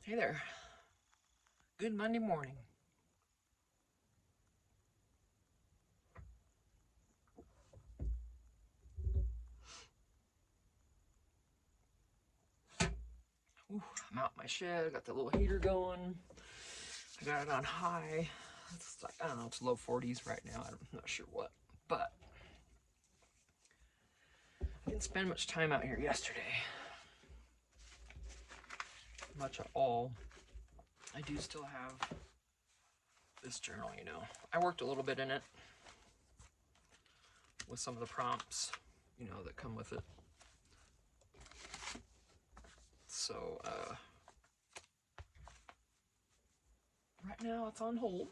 Hey there. Good Monday morning. Ooh, I'm out in my shed. I got the little heater going. I got it on high. It's like, I don't know, it's low 40s right now. I'm not sure what. But I didn't spend much time out here yesterday. Much at all. I do still have this journal, you know. I worked a little bit in it with some of the prompts, you know, that come with it. So, right now it's on hold.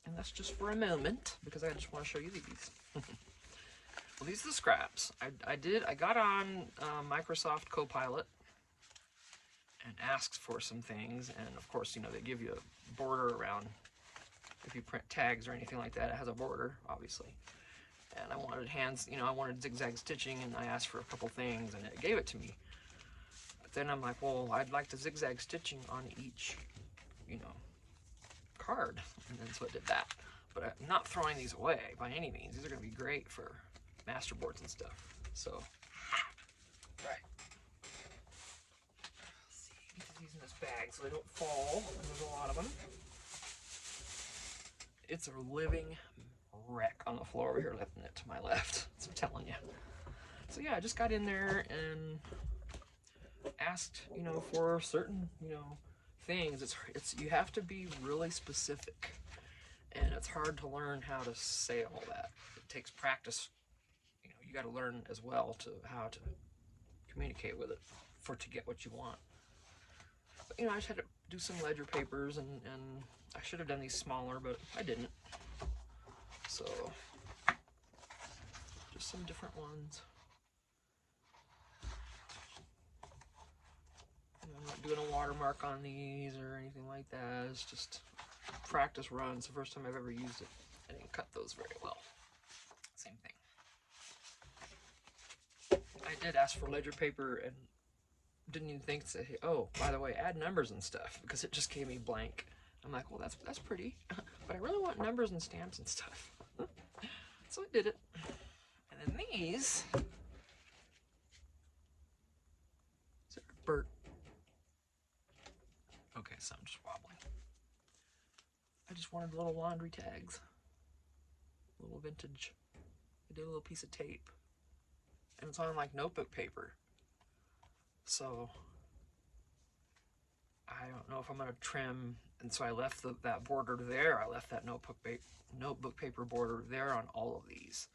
And that's just for a moment because I just want to show you these. Well, these are the scraps. I got on Microsoft Copilot and asked for some things, and of course, you know, they give you a border around. If you print tags or anything like that, it has a border, obviously. And I wanted hands, you know, I wanted zigzag stitching, and I asked for a couple things, and it gave it to me. But then I'm like, well, I'd like the zigzag stitching on each, you know, card, and then so it did that. But I'm not throwing these away by any means. These are going to be great for masterboards and stuff. So, right. Let's see, get these in this bag so they don't fall. And there's a lot of them. It's a living wreck on the floor over here, lifting it to my left. So I'm telling you. So yeah, I just got in there and asked, you know, for certain, you know, things. It's you have to be really specific, and it's hard to learn how to say all that. It takes practice. You know, you got to learn as well to how to communicate with it to get what you want. But, you know, I just had to do some ledger papers, and I should have done these smaller, but I didn't. So just some different ones. I'm not doing a watermark on these or anything like that. It's just practice runs. It's the first time I've ever used it. I didn't cut those very well. Same thing. I did ask for ledger paper and didn't even think to say, hey, oh, by the way, add numbers and stuff, because it just gave me blank. I'm like, well, that's pretty, but I really want numbers and stamps and stuff. So I did it. And then these, is there a bird? Okay, so I'm just wobbling. I just wanted little laundry tags, little vintage. I did a little piece of tape, and it's on like notebook paper. So I don't know if I'm gonna trim, and so I left that border there. I left that notebook paper border there on all of these,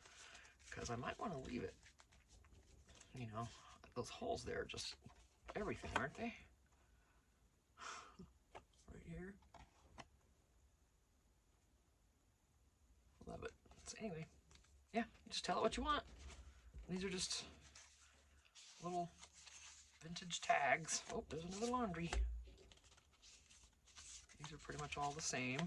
because I might want to leave it. You know, those holes there are just everything, aren't they? Right here. Love it. So anyway, yeah, just tell it what you want. These are just little vintage tags. Oh, there's another laundry. These are pretty much all the same.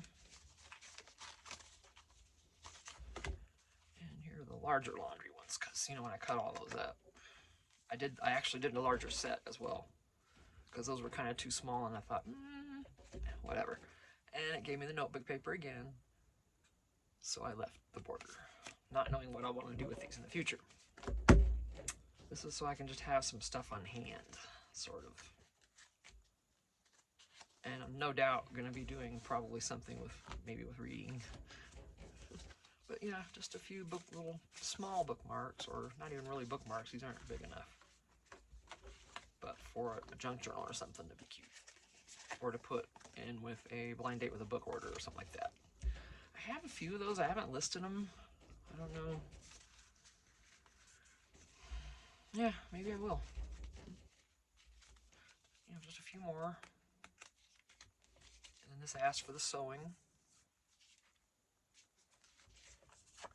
And here are the larger laundry ones, because, you know, when I cut all those up, I actually did a larger set as well, because those were kind of too small, and I thought, whatever. And it gave me the notebook paper again, so I left the border, not knowing what I want to do with these in the future. This is so I can just have some stuff on hand, sort of. And I'm no doubt going to be doing probably something with, maybe with reading. But yeah, just a few little small bookmarks, or not even really bookmarks. These aren't big enough. But for a junk journal or something to be cute. Or to put in with a blind date with a book order or something like that. I have a few of those. I haven't listed them. I don't know. Yeah, maybe I will. You know, just a few more. And then this asked for the sewing.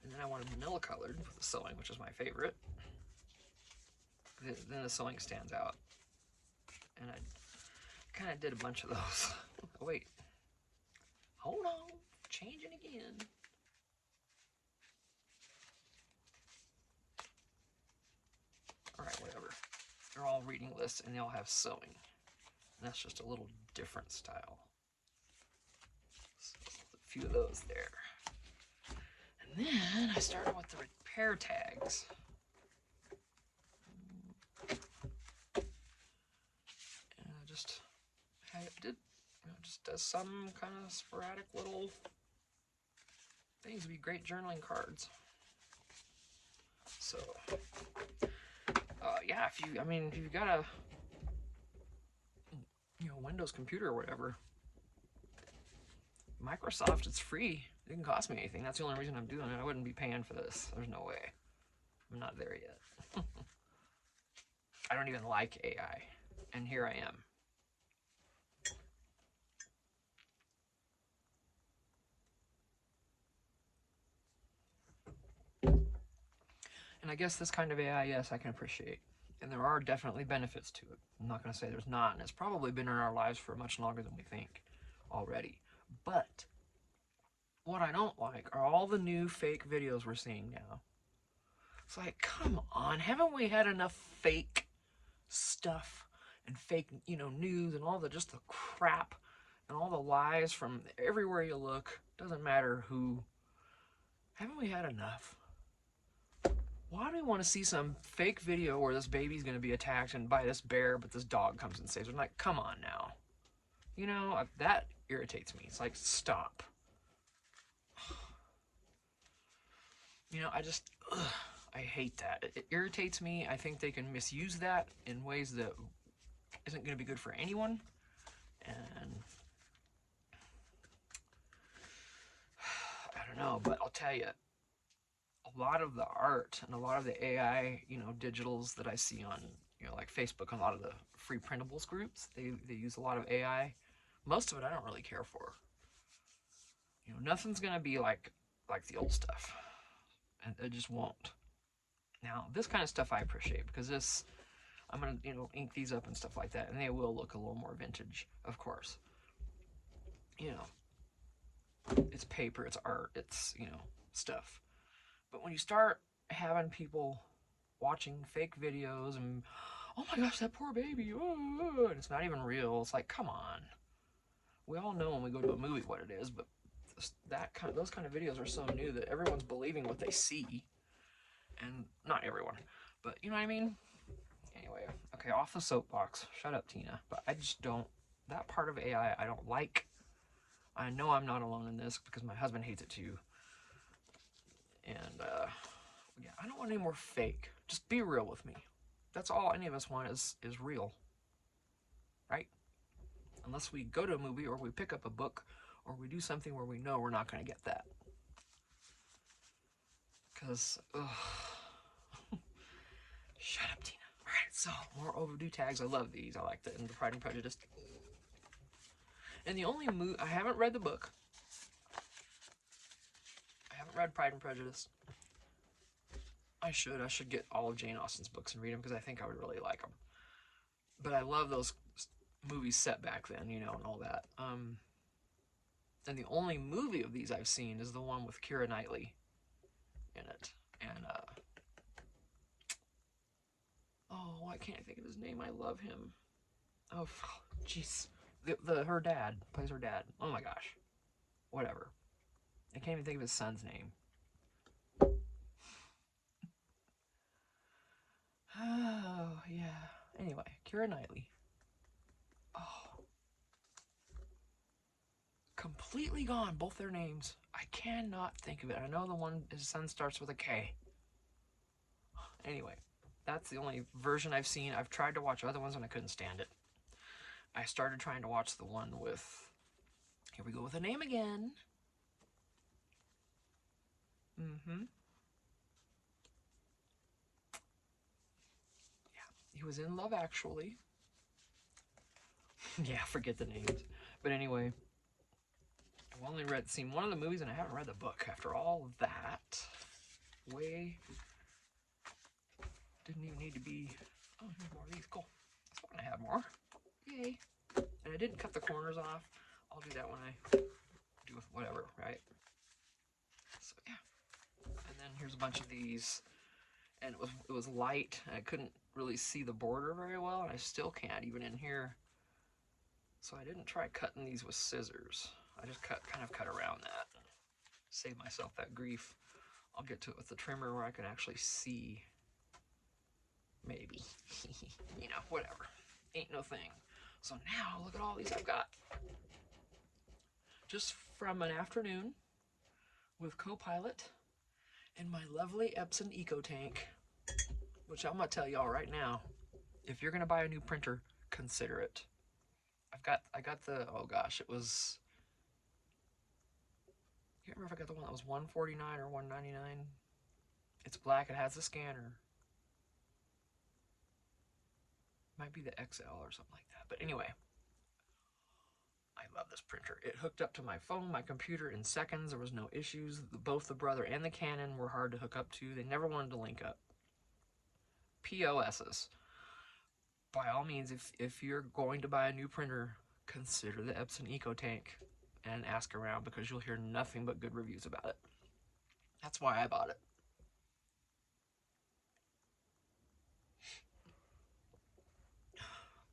And then I wanted vanilla colored with the sewing, which is my favorite. Then the sewing stands out. And I kind of did a bunch of those. Oh, wait. Hold on. Changing again. All right, whatever. they're all reading lists, and they all have sewing. And that's just a little different style. So a few of those there. And then I started with the repair tags. And I did, just does some kind of sporadic little things. Would be great journaling cards. So, yeah, if you've got a, Windows computer or whatever, Microsoft, it's free. It didn't cost me anything. That's the only reason I'm doing it. I wouldn't be paying for this. There's no way. I'm not there yet. I don't even like AI, and here I am. And I guess this kind of AI, yes, I can appreciate. And there are definitely benefits to it. I'm not going to say there's not, and it's probably been in our lives for much longer than we think already. But what I don't like are all the new fake videos we're seeing now. It's like, come on, haven't we had enough fake stuff and fake, news and all just the crap and all the lies from everywhere you look? Doesn't matter who. Haven't we had enough? Why do we want to see some fake video where this baby's going to be attacked and by this bear, but this dog comes and saves her? I'm like, come on now. That irritates me. It's like, stop. I hate that. It irritates me. I think they can misuse that in ways that isn't going to be good for anyone. And I don't know, but I'll tell you, a lot of the art and a lot of the AI, digitals that I see on, like Facebook, a lot of the free printables groups, they use a lot of AI. Most of it I don't really care for. Nothing's gonna be like the old stuff, and it just won't. Now, this kind of stuff I appreciate, because I'm gonna, ink these up and stuff like that, and they will look a little more vintage, of course. It's paper, it's art, it's, stuff. But when you start having people watching fake videos and, oh my gosh, that poor baby, and it's not even real, it's like, come on. We all know when we go to a movie what it is, but those kind of videos are so new that everyone's believing what they see. And not everyone, but you know what I mean? Anyway, okay, off the soapbox. Shut up, Tina. But I just don't, that part of AI I don't like. I know I'm not alone in this because my husband hates it too. And yeah, I don't want any more fake. Just be real with me. That's all any of us want is real. Right? Unless we go to a movie or we pick up a book or we do something where we know we're not going to get that. Because, shut up, Tina. All right, so more overdue tags. I love these. I like the Pride and Prejudice. And the only I haven't read the book. I haven't read Pride and Prejudice. I should get all of Jane Austen's books and read them because I think I would really like them. But I love those movies set back then, and all that. And the only movie of these I've seen is the one with Keira Knightley in it. And, oh, I can't think of his name. I love him. Oh, jeez. Her dad plays her dad. Oh my gosh. Whatever. I can't even think of his son's name. Oh, yeah. Anyway, Keira Knightley. Oh. Completely gone, both their names. I cannot think of it. I know the one, his son starts with a K. Anyway, that's the only version I've seen. I've tried to watch other ones and I couldn't stand it. I started trying to watch the one with, here we go with a name again. Yeah, he was in Love Actually. Yeah, forget the names. But anyway, I've only seen one of the movies and I haven't read the book. After all of that, didn't even need to be, oh, here's more of these, cool. I thought I had more, yay. And I didn't cut the corners off. I'll do that when I do whatever, right? So yeah. And then here's a bunch of these, and it was light, and I couldn't really see the border very well, and I still can't even in here. So I didn't try cutting these with scissors. I just kind of cut around that. Save myself that grief. I'll get to it with the trimmer where I can actually see. Maybe. You know, whatever. Ain't no thing. So now, look at all these I've got. Just from an afternoon with Copilot and my lovely Epson EcoTank, which I'm going to tell y'all right now, if you're going to buy a new printer, consider it. I got the, oh gosh, it was, I can't remember if I got the one that was $149 or $199. It's black, it has a scanner. Might be the XL or something like that. But anyway, I love this printer. It hooked up to my phone, my computer in seconds. There was no issues. Both the Brother and the Canon were hard to hook up to. They never wanted to link up. POSs. By all means, if you're going to buy a new printer, consider the Epson EcoTank and ask around, because you'll hear nothing but good reviews about it. That's why I bought it.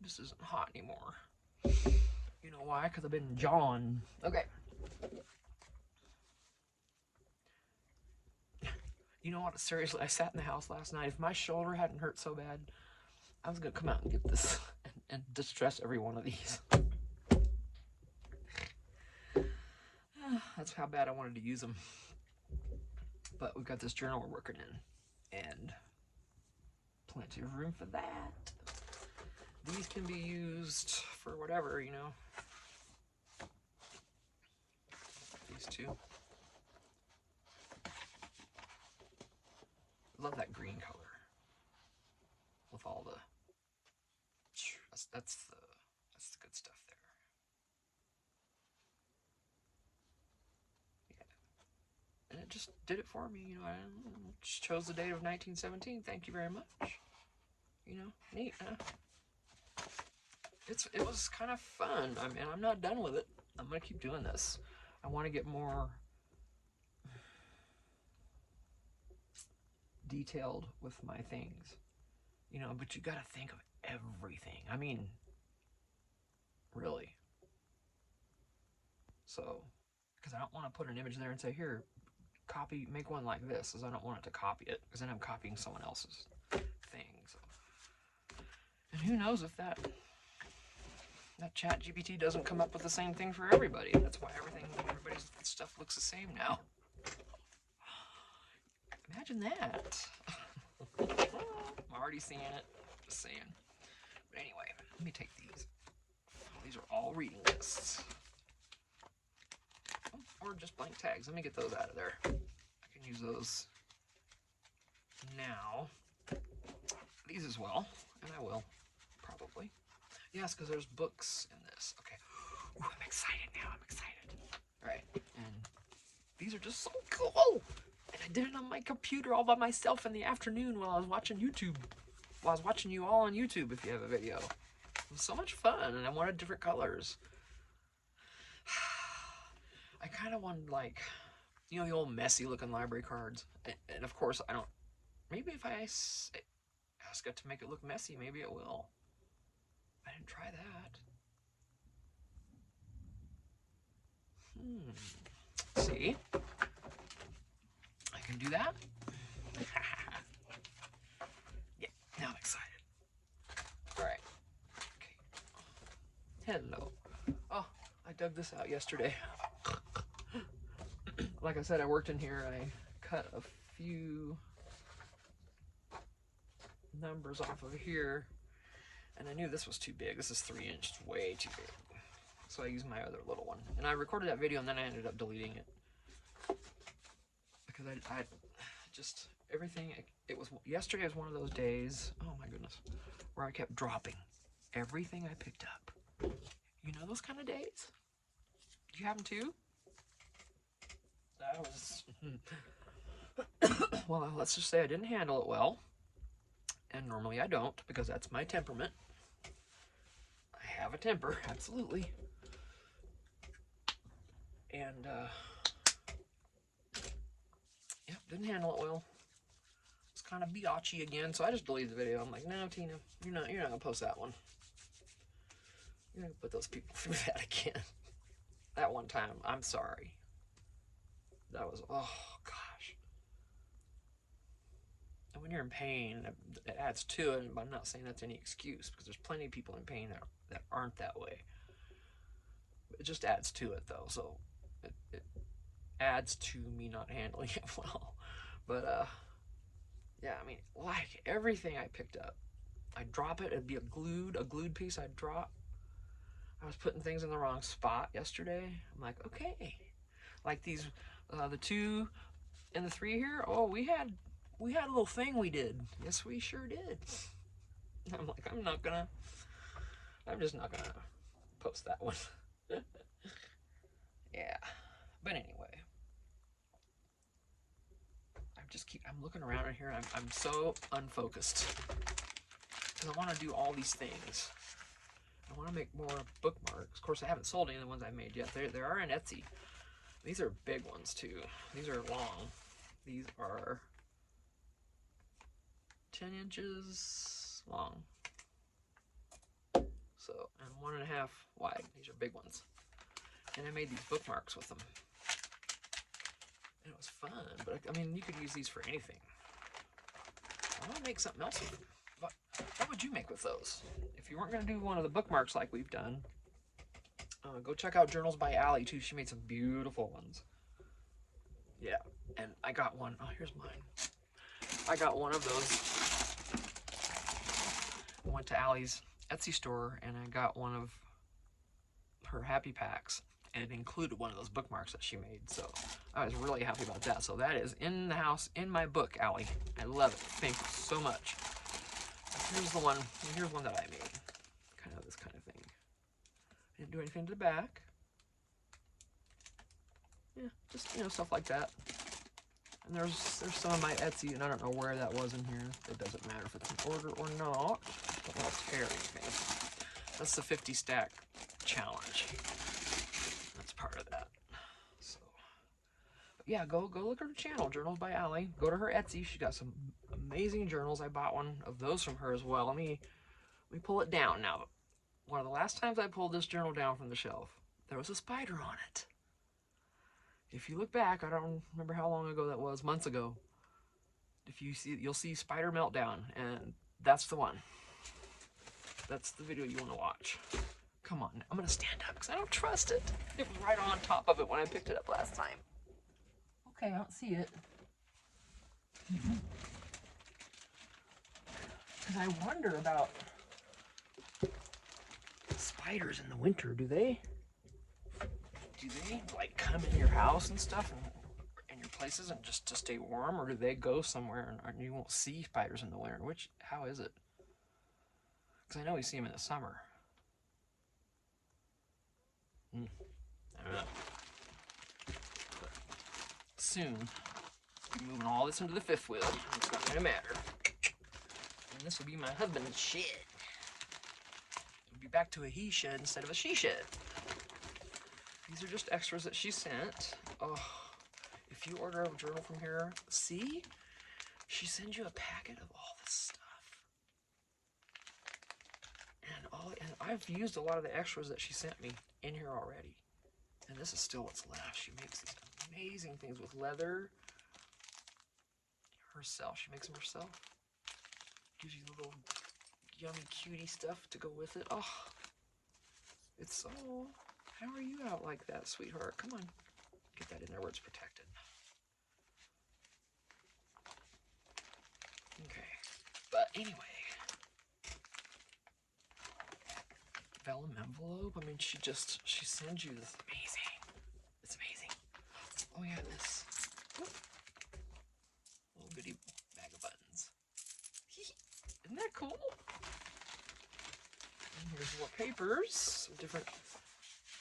This isn't hot anymore. You know why? Because I've been jawing. Okay. You know what? Seriously, I sat in the house last night. If my shoulder hadn't hurt so bad, I was going to come out and get this and distress every one of these. That's how bad I wanted to use them. But we've got this journal we're working in, and plenty of room for that. These can be used for whatever, you know. These two. Love that green color with all the, that's the good stuff there. Yeah, and it just did it for me, you know. I just chose the date of 1917. Thank you very much. You know, neat, huh? It was kind of fun. I mean, I'm not done with it. I'm gonna keep doing this. I want to get more detailed with my things, you know, but you got to think of everything. I mean, really. So, because I don't want to put an image there and say, here, copy, make one like this, because I don't want it to copy it, because then I'm copying someone else's thing. So. And who knows if that ChatGPT doesn't come up with the same thing for everybody. That's why everybody's stuff looks the same now. Imagine that. I'm already seeing it. Just saying. But anyway, let me take these. These are all reading lists. Or just blank tags. Let me get those out of there. I can use those now. These as well. And I will. Probably. Yes, because there's books in this. Okay. Ooh, I'm excited now. I'm excited. All right. And these are just so cool. And I did it on my computer all by myself in the afternoon while I was watching YouTube. While I was watching you all on YouTube, if you have a video. It was so much fun, and I wanted different colors. I kind of wanted, like, you know, the old messy looking library cards. And of course, I don't, maybe if I ask it to make it look messy, maybe it will. I didn't try that. See? I can do that. Yeah, now I'm excited. All right. Okay. Hello. Oh, I dug this out yesterday. Like I said, I worked in here. I cut a few numbers off of here, and I knew this was too big. This is 3 inch, way too big. So I used my other little one, and I recorded that video, and then I ended up deleting it because I just everything. It was yesterday was one of those days. Oh my goodness, where I kept dropping everything I picked up. You know those kind of days? Do you have them too? That was well, let's just say I didn't handle it well, and normally I don't, because that's my temperament. I have a temper, absolutely. And yeah, didn't handle it well. It's kind of biatchy again, so I just deleted the video. I'm like, no, Tina, you're not gonna post that one. You're gonna put those people through that again. That one time, I'm sorry. That was, oh gosh. And when you're in pain, it adds to it, but I'm not saying that's any excuse, because there's plenty of people in pain that aren't that way. It just adds to it though, so it adds to me not handling it well. But yeah, I mean, like everything I picked up, I'd drop it, it'd be a glued piece I'd drop. I was putting things in the wrong spot yesterday. I'm like, okay. Like these, the 2 and the 3 here, oh, we had a little thing we did. Yes, we sure did. I'm like, I'm just not gonna post that one. Yeah, but anyway. I'm looking around in here, I'm so unfocused. Because I want to do all these things. I want to make more bookmarks. Of course, I haven't sold any of the ones I made yet. They are in Etsy. These are big ones too. These are long. These are 10 inches long. So, and 1.5 wide. These are big ones. And I made these bookmarks with them. And it was fun, but I mean, you could use these for anything. I want to make something else with them. What would you make with those? If you weren't going to do one of the bookmarks like we've done, go check out Journals by Allie too. She made some beautiful ones. Yeah, and I got one. Oh, here's mine. I got one of those. I went to Allie's Etsy store and I got one of her happy packs, and it included one of those bookmarks that she made. So I was really happy about that. So that is in the house in my book, Allie. I love it. Thank you so much. Here's one that I made. Kind of this kind of thing. I didn't do anything to the back. Yeah, just, stuff like that. And there's some of my Etsy, and I don't know where that was in here. It doesn't matter if it's in order or not. Don't want to tear anything. That's the 50 stack challenge. That's part of that. So, but yeah, go look at her channel, Journals by Allie. Go to her Etsy. She got some amazing journals. I bought one of those from her as well. Let me pull it down now. One of the last times I pulled this journal down from the shelf, there was a spider on it. If you look back, I don't remember how long ago that was, months ago. If you see, you'll see Spider Meltdown, and that's the one. That's the video you want to watch. Come on, I'm gonna stand up because I don't trust it. It was right on top of it when I picked it up last time. Okay, I don't see it. Because I wonder about spiders in the winter. Do they like come in your house and stuff and in your places and just to stay warm, or do they go somewhere and you won't see spiders in the winter? How is it? Because I know we see them in the summer. I don't know. But soon, I'll be moving all this into the fifth wheel. It's not gonna matter. And this will be my husband's shed. It'll be back to a he shed instead of a she shed. These are just extras that she sent. Oh, if you order a journal from here, see? She sends you a packet of all this stuff. And I've used a lot of the extras that she sent me in here already. And this is still what's left. She makes these amazing things with leather. Herself. She makes them herself. Gives you little yummy cutie stuff to go with it. Oh, it's so... How are you out like that, sweetheart? Come on. Get that in there where it's protected. Okay. But anyway. Vellum envelope. I mean, she sends you this amazing. It's amazing. Oh yeah, this little bitty bag of buttons. Isn't that cool? And here's more papers. Some different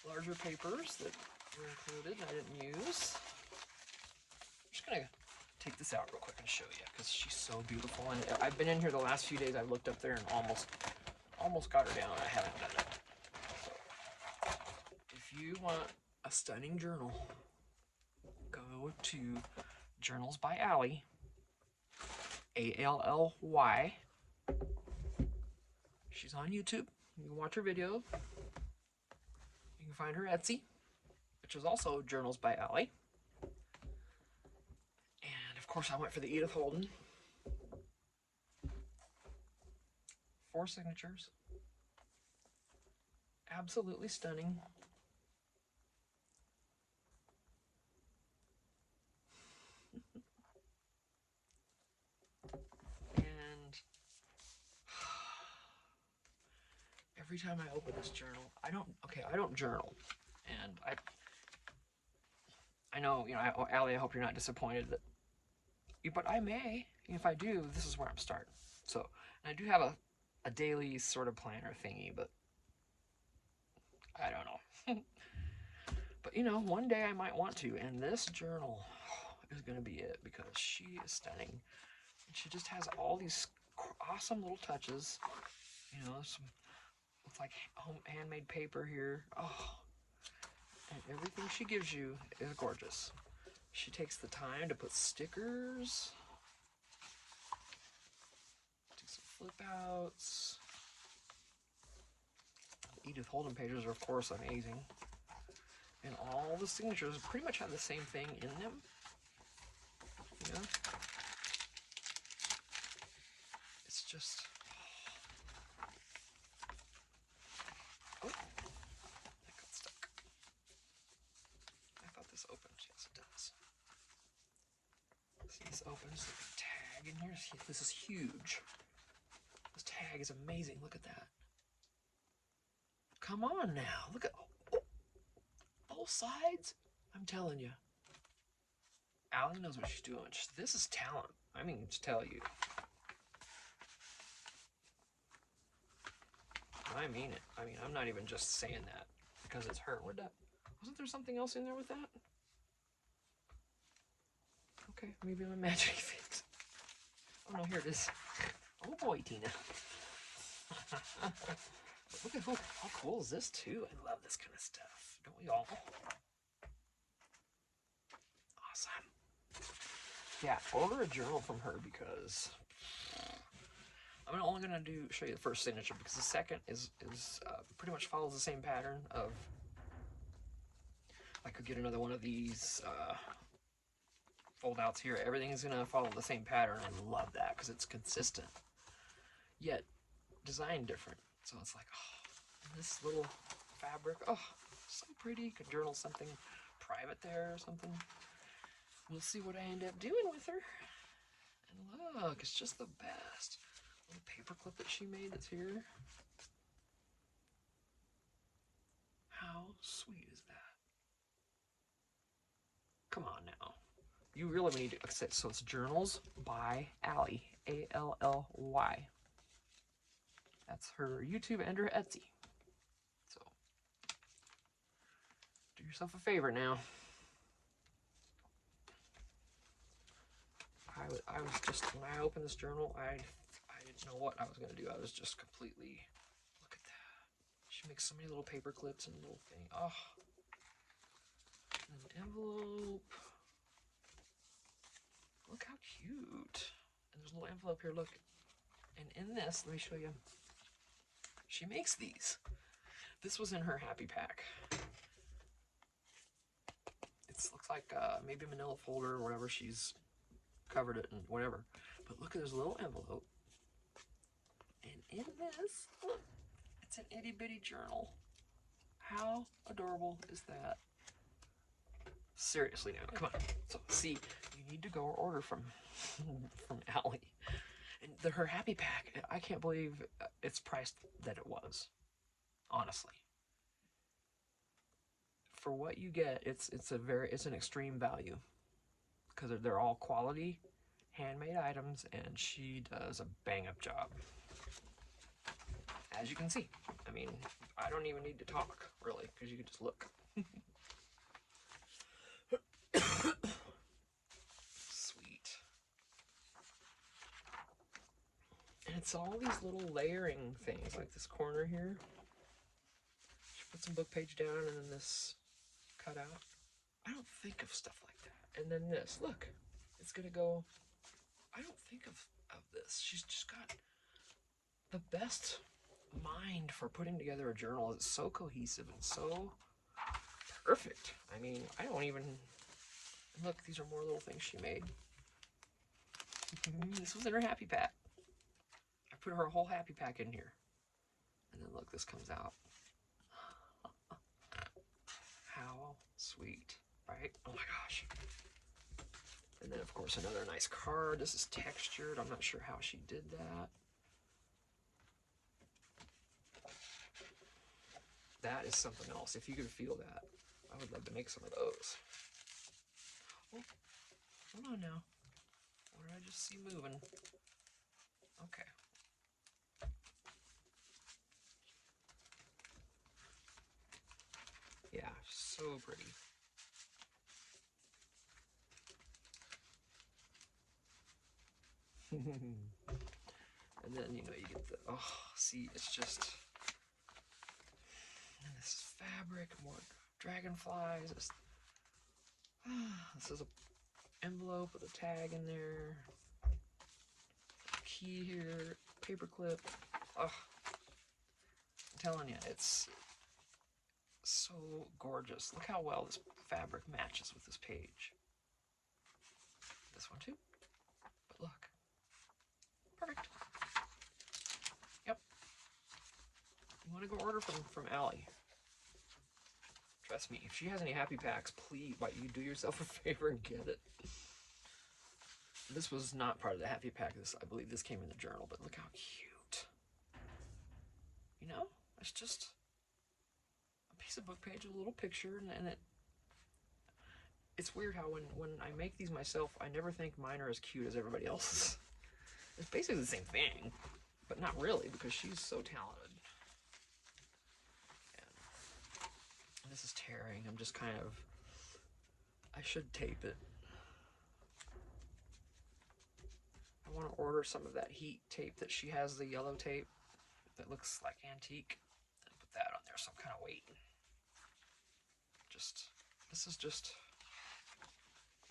larger papers that were included and I didn't use. I'm just gonna take this out real quick and show you because she's so beautiful. And I've been in here the last few days. I've looked up there and almost got her down. I haven't done it. So if you want a stunning journal, go to Journals by Allie. Ally. She's on YouTube. You can watch her video. You can find her Etsy, which is also Journals by Ally. And of course, I went for the Edith Holden. 4 signatures. Absolutely stunning. And every time I open this journal, I don't journal. And I know, Ally, I hope you're not disappointed but I may. If I do, this is where I'm starting. So, and I do have a daily sort of planner thingy, but I don't know. But one day I might want to, and this journal is going to be it because she is stunning. And she just has all these awesome little touches. Some looks like handmade paper here. Oh, and everything she gives you is gorgeous. She takes the time to put stickers, do some flip outs. Edith Holden pages are, of course, amazing. And all the signatures pretty much have the same thing in them. It's just... Oh, that got stuck. I thought this opened. Yes, it does. See, this opens. Look at the tag in here. See, this is huge. This tag is amazing. Look at that. Come on now. Look at both sides. I'm telling you. Ally knows what she's doing. This is talent. I mean, to tell you. I mean it. I mean, I'm not even just saying that because it's her. Wasn't there something else in there with that? Okay, maybe I'm imagining things. Oh no, here it is. Oh boy, Tina. Look, how cool is this too? I love this kind of stuff. Don't we all? Awesome. Yeah, order a journal from her because I'm only gonna show you the first signature because the second is pretty much follows the same pattern of. I could get another one of these fold outs here. Everything's gonna follow the same pattern. I love that because it's consistent, yet designed different. So it's like, oh, this little fabric, oh, so pretty. Could journal something private there or something. We'll see what I end up doing with her. And look, it's just the best. Little paper clip that she made that's here. How sweet is that? Come on now. You really need to, so it's Journals by Ally, A-L-L-Y. That's her YouTube and her Etsy. So, do yourself a favor now. I was just, when I opened this journal, I didn't know what I was going to do. I was just completely, look at that. She makes so many little paper clips and little things. Oh. And an envelope. Look how cute. And there's a little envelope here, look. And in this, let me show you. She makes these. This was in her Happy Pack. It looks like maybe a manila folder or whatever. She's covered it and whatever. But look, there's a little envelope. And in this, look, it's an itty bitty journal. How adorable is that? Seriously now, come on. So see, you need to go order from Ally. And her Happy Pack, I can't believe it's priced that it was. Honestly. For what you get, it's an extreme value. Because they're all quality handmade items and she does a bang up job. As you can see. I mean, I don't even need to talk, really, because you can just look. Sweet. And it's all these little layering things, like this corner here. She put some book page down and then this cut out. I don't think of stuff like that. And then this, look, it's gonna go. I don't think of of this. She's just got the best mind for putting together a journal. It's so cohesive and so perfect. I mean, I don't even... Look, these are more little things she made. This was in her happy pack. I put her whole happy pack in here. And then look, this comes out. How sweet, right? Oh my gosh. And then, of course, another nice card. This is textured. I'm not sure how she did that. That is something else. If you could feel that, I would love to make some of those. Oh, hold on now. What did I just see moving? Okay. Yeah, so pretty. And then, you know, you get the, oh, see, it's just, and this is fabric, more dragonflies. This is an envelope with a tag in there. Key here, paperclip. Oh, I'm telling you, it's so gorgeous. Look how well this fabric matches with this page. This one too. But look. Perfect. Yep. You want to go order from Allie. Trust me, if she has any happy packs, please, you do yourself a favor and get it. This was not part of the happy pack. I believe this came in the journal, but look how cute. You know, it's just a piece of book page with a little picture, and it's weird how when I make these myself, I never think mine are as cute as everybody else's. It's basically the same thing, but not really, because she's so talented. And this is tearing. I'm just kind of, I should tape it. I want to order some of that heat tape that she has, the yellow tape that looks like antique, and put that on there so I'm kind of waiting. This is just,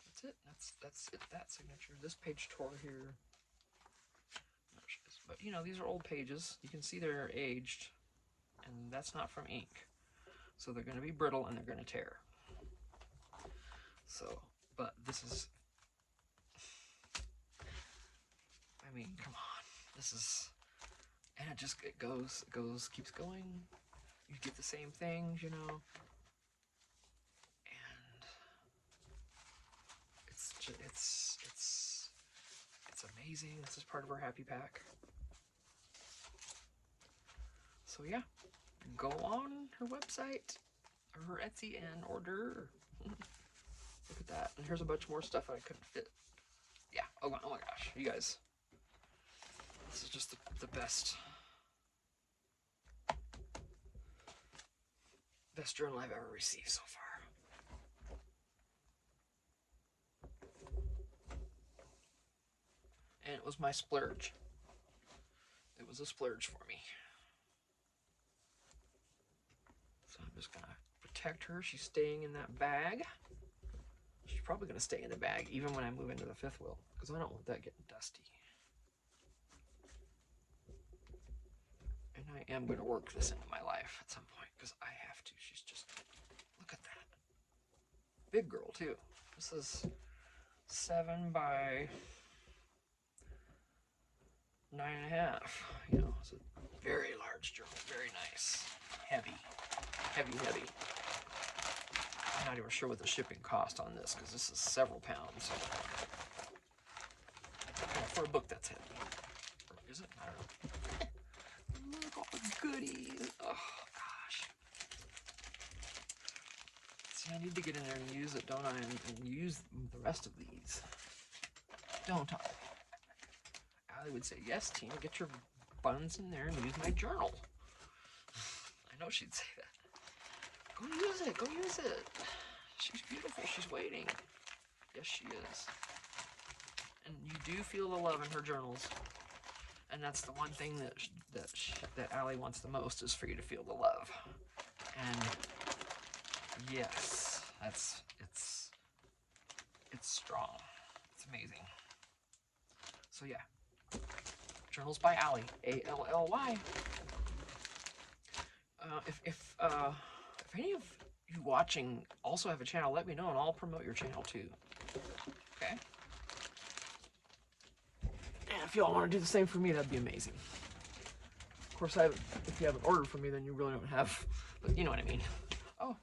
that's it. That's it, that signature. This page tore here. But you know, these are old pages. You can see they're aged, and that's not from ink. So they're going to be brittle and they're going to tear. So, but this is, I mean, come on. This is, and it goes, keeps going. You get the same things, you know. And it's amazing. This is part of our happy pack. So yeah, go on her website or her Etsy and order. Look at that. And here's a bunch more stuff I couldn't fit. Yeah. Oh my gosh, you guys. This is just the best journal I've ever received so far. And it was my splurge. It was a splurge for me. So I'm just gonna protect her. She's staying in that bag. She's probably gonna stay in the bag even when I move into the fifth wheel, because I don't want that getting dusty. And I am gonna work this into my life at some point, because I have to. She's just, look at that. Big girl too. This is 7 by 9.5. You know, it's a very large journal, very nice, heavy. I'm not even sure what the shipping cost on this, because this is several pounds. For a book that's heavy. Or is it? I don't know. Look, all the goodies. Oh, gosh. See, I need to get in there and use it, don't I? And use the rest of these. Don't I? Allie would say, yes, Tina, get your buns in there and use my journal. I know she'd say that. Go use it, go use it. She's beautiful, she's waiting. Yes, she is. And you do feel the love in her journals. And that's the one thing that Allie wants the most, is for you to feel the love. And yes, it's strong. It's amazing. So yeah, Journals by Allie, A-L-L-Y. If any of you watching also have a channel, let me know and I'll promote your channel too. Okay? And if y'all want to do the same for me, that'd be amazing. Of course, if you haven't ordered from me, then you really don't have, but you know what I mean. Oh,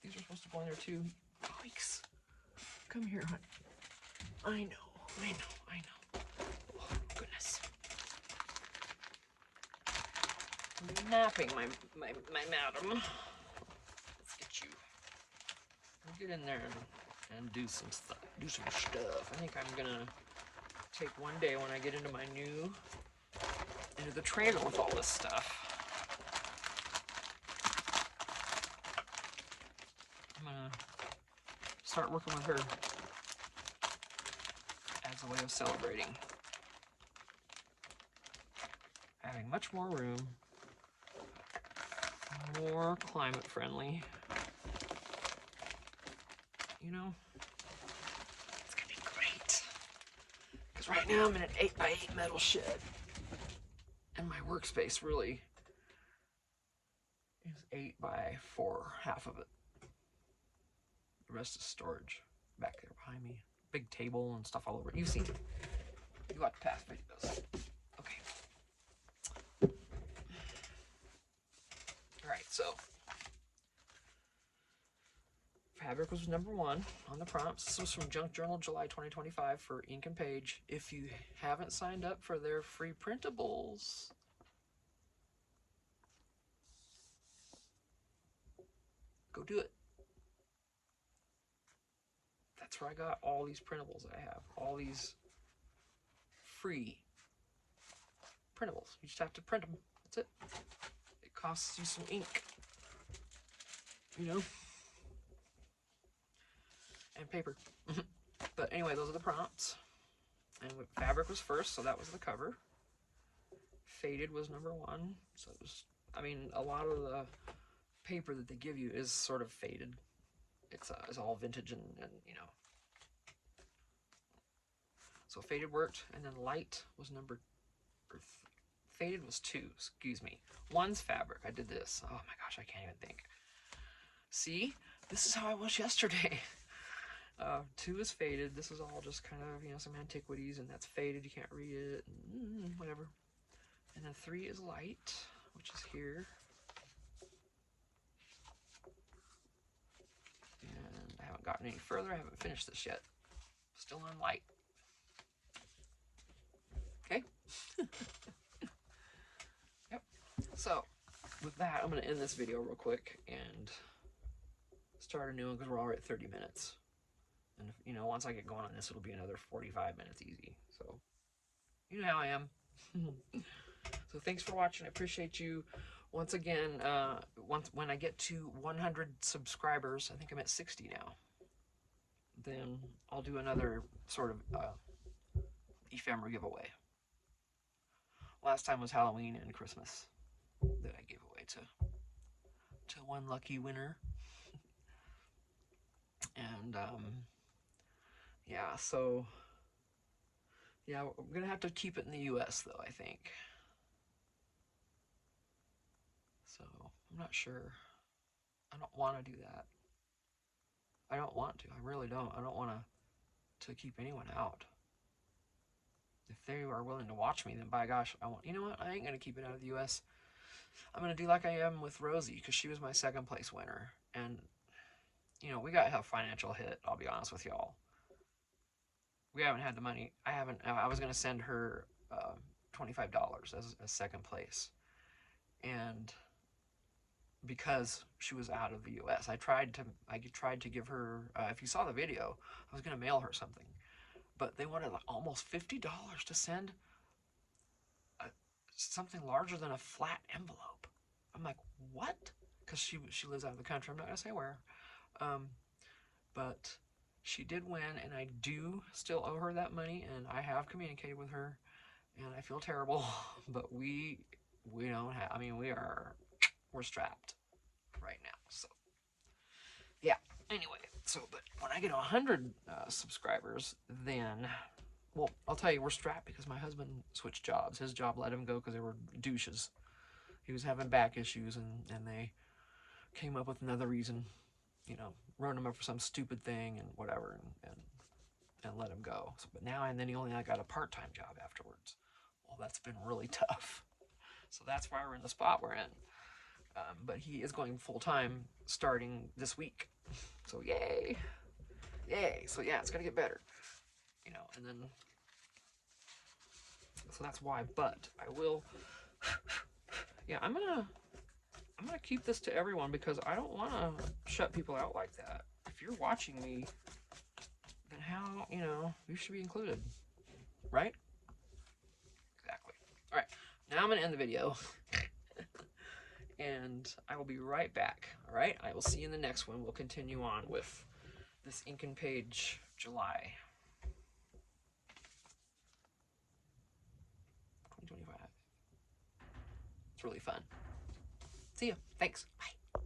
these are supposed to go in there too. Yikes. Come here, honey. I know. Oh, goodness. I'm napping, my madam. Let's get you. Get in there and do some stuff. I think I'm gonna take one day when I get into the trailer with all this stuff. I'm gonna start working with her as a way of celebrating. Having much more room, more climate friendly. You know, it's gonna be great. Because right now I'm in an 8x8 metal shed. And my workspace really is 8x4, half of it. The rest is storage back there behind me. Big table and stuff all over. You've seen it. You watch past videos. Okay. Alright, so fabric was number 1 on the prompts. This was from Junk Journal, July 2025 for Ink and Page. If you haven't signed up for their free printables, go do it. That's where I got all these printables that I have. All these free printables. You just have to print them. That's it. It costs you some ink. You know? And paper. But anyway, those are the prompts. And fabric was first, so that was the cover. Faded was number 1. So it was, I mean, a lot of the paper that they give you is sort of faded. It's all vintage and you know. So faded worked, and then light was faded was 2, excuse me. 1's fabric. I did this. Oh my gosh, I can't even think. See? This is how I was yesterday. 2 is faded. This is all just kind of, you know, some antiquities, and that's faded. You can't read it, whatever. And then 3 is light, which is here. And I haven't gotten any further. I haven't finished this yet. Still on light. Okay? Yep. So, with that, I'm going to end this video real quick and start a new one because we're already at 30 minutes. And, you know, once I get going on this, it'll be another 45 minutes easy. So, you know how I am. So, thanks for watching. I appreciate you. Once again, when I get to 100 subscribers, I think I'm at 60 now, then I'll do another sort of ephemera giveaway. Last time was Halloween and Christmas that I gave away to one lucky winner. And yeah, so yeah, we're gonna have to keep it in the US though, I think. So I'm not sure. I don't want to do that. I don't want to. I really don't. I don't want to keep anyone out. If they are willing to watch me, then by gosh, you know what? I ain't gonna keep it out of the US. I'm gonna do like I am with Rosie, because she was my 2nd place winner. And you know, we got a financial hit, I'll be honest with y'all. We haven't had the money. I was gonna send her $25 as 2nd place. And because she was out of the US, I tried to give her, if you saw the video, I was gonna mail her something. But they wanted like almost $50 to send something larger than a flat envelope. I'm like, what? Because she lives out of the country. I'm not gonna say where, but she did win, and I do still owe her that money, and I have communicated with her, and I feel terrible, but we don't have. I mean, we're strapped right now. So yeah. Anyway, so but when I get 100 subscribers, then well, I'll tell you, we're strapped because my husband switched jobs. His job let him go because they were douches. He was having back issues, and they came up with another reason, you know, run him up for some stupid thing and whatever, and let him go. So, but now, and then he only got a part-time job afterwards. Well, that's been really tough. So that's why we're in the spot we're in. But he is going full-time starting this week. So yay. Yay. So yeah, it's going to get better. You know, and then, so that's why, but I will, yeah, I'm gonna keep this to everyone because I don't want to shut people out like that. If you're watching me, then how, you know, you should be included, right? Exactly. All right, now I'm going to end the video, and I will be right back, all right? I will see you in the next one. We'll continue on with this Ink and Page July 2025. It's really fun. See ya. Thanks. Bye.